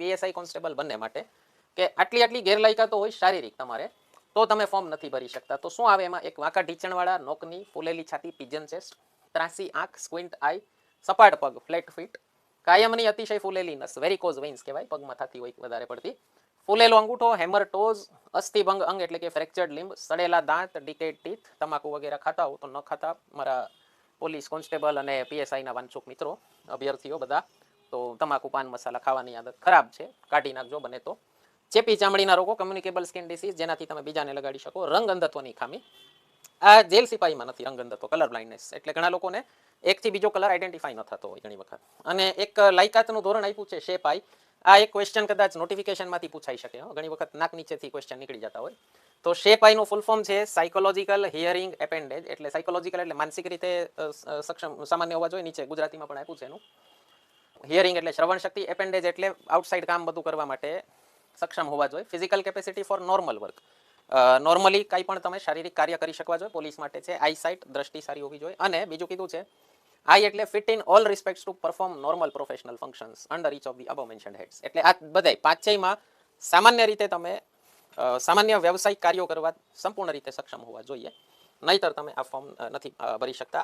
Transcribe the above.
PSI constable બંને માટે કે આટલી ગેરલાયકાતો હોય શારીરિક તમારે, તો તમે ફોર્મ નથી ભરી શકતા. તો શું આવે એમાં? એક વાંકા ઢીંચણવાળા, નોકની, ફૂલેલી છાતી, પિજન ચેસ્ટ, ત્રાસી આંખ, સ્ક્વિન્ટ આઈ, સપાટ પગ, ફ્લેટ ફીટ, કાયમની અતિશય ફૂલેલી નસ, વેરિકોઝ વેઇન્સ કહેવાય, પગમાં થતી હોય વધારે પડતી, ફૂલેલો અંગૂઠો, હેમર ટોઝ, અસ્થિભંગ અંગ એટલે કે ફ્રેક્ચર્ડ લિમ્બ, સડેલા દાંત, ડિકેડ ટીથ, તમાકુ વગેરે ખાતા હો તો ન ખાતા. મારા પોલીસ કોન્સ્ટેબલ અને પીએસઆઈના વાંચુક મિત્રો, અભ્યર્થીઓ બધા, તો તમાકુ પાન મસાલા ખાવાની આદત ખરાબ છે, કાઢી નાખજો બને તો. ચેપી ચામડીના રોગો, કમ્યુનિકેબલ સ્કિન ડિસીઝ, જેનાથી તમે બીજાને લગાડી શકો. રંગ અંધત્વની ખામી, આ જેલ સિપાહીમાં નથી રંગ અંધત્વ, કલર બ્લાઇન્ડનેસ, એટલે ઘણા લોકોને એકથી બીજો કલર આઈડેન્ટિફાઈ ન થતો હોય ઘણી વખત. અને એક લાયકાતનું ધોરણ આપ્યું છે શેપ આઈ. આ એક ક્વેશ્ચન કદાચ નોટિફિકેશનમાંથી પૂછાઈ શકે, ઘણી વખત નાક નીચેથી ક્વેશ્ચન નીકળી જતા હોય. તો શેપ આઈનું ફૂલ ફોર્મ છે સાયકોલોજીકલ હિયરિંગ એપેન્ડેજ, એટલે સાયકોલોજીકલ એટલે માનસિક રીતે સક્ષમ સામાન્ય હોવા જોઈએ, નીચે ગુજરાતીમાં પણ આપ્યું છે એનું. હિયરિંગ એટલે શ્રવણ શક્તિ, એપેન્ડેજ એટલે આઉટસાઇડ કામ બધું કરવા માટે સક્ષમ હોવા જોઈએ. Physical capacity for normal work, normally કંઈ પણ તમે શારીરિક કાર્ય કરી શકવા જોઈએ, પોલીસ માટે છે. આઈસાઇટ, દ્રષ્ટિ સારી હોવી જોઈએ. અને બીજું કીધું છે આઈ એટલે fit in all રિસ્પેક્ટ્સ two perform normal professional functions under inch of the above mentioned heads, એટલે આ બધાય પાંચેયમાં સામાન્ય રીતે તમે સામાન્ય વ્યવસાયિક કાર્યો કરવા સંપૂર્ણ રીતે સક્ષમ હોવા જોઈએ, નહીતર તમે આ ફોર્મ નથી ભરી શકતા.